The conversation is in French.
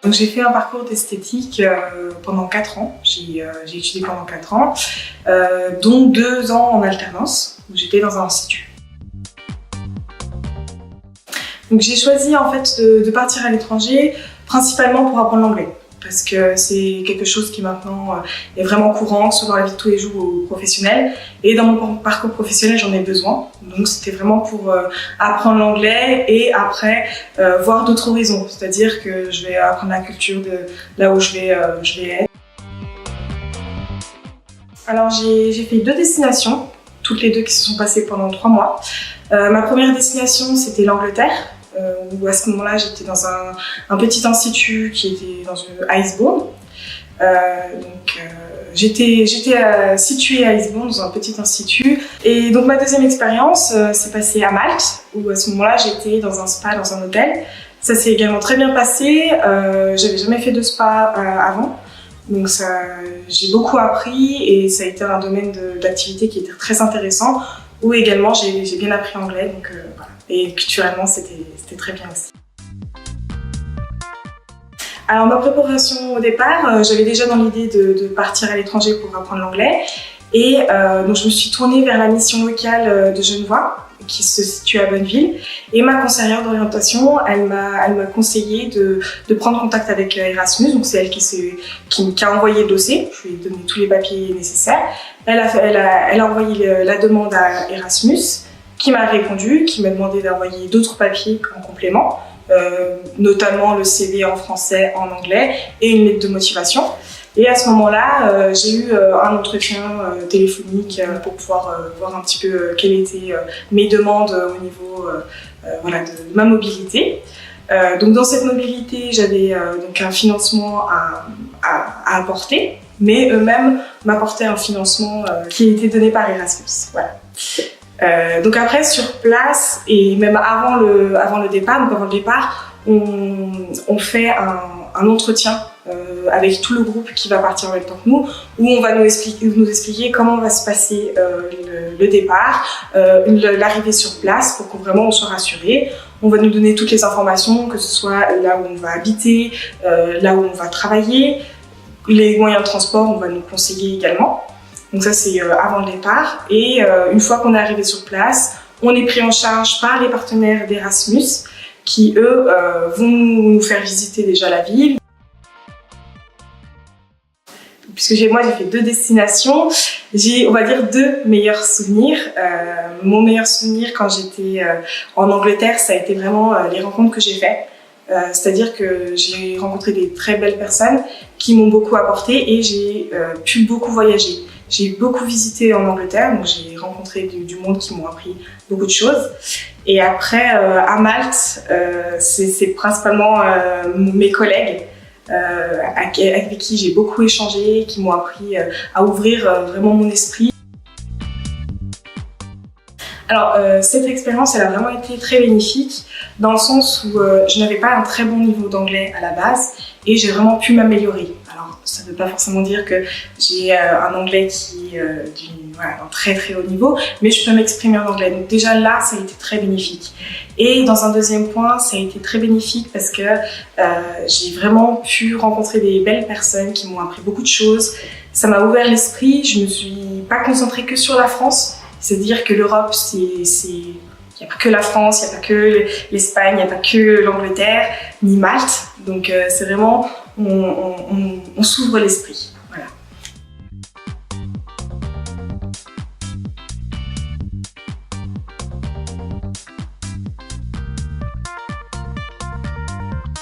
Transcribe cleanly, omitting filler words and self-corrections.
Donc j'ai fait un parcours d'esthétique pendant 4 ans. J'ai étudié pendant 4 ans, dont 2 ans en alternance, où j'étais dans un institut. Donc j'ai choisi en fait de partir à l'étranger, principalement pour apprendre l'anglais. Parce que c'est quelque chose qui maintenant est vraiment courant, soit dans la vie de tous les jours ou professionnelle. Et dans mon parcours professionnel, j'en ai besoin. Donc c'était vraiment pour apprendre l'anglais et après voir d'autres horizons. C'est-à-dire que je vais apprendre la culture de là où je vais être. Alors j'ai fait 2 destinations, toutes les 2 qui se sont passées pendant 3 mois. Ma première destination, c'était l'Angleterre. Où à ce moment-là, j'étais dans un petit institut qui était dans Eastbourne. J'étais située à Eastbourne, dans un petit institut. Et donc ma deuxième expérience s'est passée à Malte, où à ce moment-là, j'étais dans un spa, dans un hôtel. Ça s'est également très bien passé. J'avais jamais fait de spa avant. Donc j'ai beaucoup appris et ça a été un domaine d'activité qui était très intéressant, où également j'ai bien appris l'anglais. Donc voilà. Et culturellement, c'était très bien aussi. Alors ma préparation au départ, j'avais déjà dans l'idée de partir à l'étranger pour apprendre l'anglais. Et donc je me suis tournée vers la mission locale de Genevois, qui se situe à Bonneville. Et ma conseillère d'orientation, elle m'a conseillé de prendre contact avec Erasmus. Donc c'est elle qui a envoyé le dossier. Je lui ai donné tous les papiers nécessaires. Elle a envoyé la demande à Erasmus, qui m'a répondu, qui m'a demandé d'envoyer d'autres papiers en complément, notamment le CV en français, en anglais et une lettre de motivation. Et à ce moment-là, j'ai eu un entretien téléphonique pour pouvoir voir un petit peu quelles étaient mes demandes au niveau de ma mobilité. Donc dans cette mobilité, j'avais donc un financement à apporter, mais eux-mêmes m'apportaient un financement qui était donné par Erasmus. Voilà. Donc après sur place et même avant le départ, on fait un entretien avec tout le groupe qui va partir en même temps que nous, où on va nous expliquer comment va se passer le départ, l'arrivée sur place pour qu'on vraiment on soit rassuré. On va nous donner toutes les informations, que ce soit là où on va habiter, là où on va travailler, les moyens de transport, on va nous conseiller également. Donc ça c'est avant le départ et une fois qu'on est arrivé sur place, on est pris en charge par les partenaires d'Erasmus qui eux vont nous faire visiter déjà la ville. Puisque moi j'ai fait 2 destinations, j'ai on va dire 2 meilleurs souvenirs. Mon meilleur souvenir quand j'étais en Angleterre, ça a été vraiment les rencontres que j'ai faites. C'est-à-dire que j'ai rencontré des très belles personnes qui m'ont beaucoup apporté et j'ai pu beaucoup voyager. J'ai beaucoup visité en Angleterre, donc j'ai rencontré du monde qui m'ont appris beaucoup de choses. Et après, à Malte, c'est principalement mes collègues avec qui j'ai beaucoup échangé, qui m'ont appris à ouvrir vraiment mon esprit. Alors, cette expérience, elle a vraiment été très bénéfique dans le sens où je n'avais pas un très bon niveau d'anglais à la base et j'ai vraiment pu m'améliorer. Alors, ça ne veut pas forcément dire que j'ai un anglais qui est d'un très très haut niveau, mais je peux m'exprimer en anglais. Donc déjà là, ça a été très bénéfique. Et dans un deuxième point, ça a été très bénéfique parce que j'ai vraiment pu rencontrer des belles personnes qui m'ont appris beaucoup de choses. Ça m'a ouvert l'esprit, je ne me suis pas concentrée que sur la France. C'est-à-dire que l'Europe, il n'y a pas que la France, il n'y a pas que l'Espagne, il n'y a pas que l'Angleterre, ni Malte. Donc c'est vraiment, on s'ouvre l'esprit.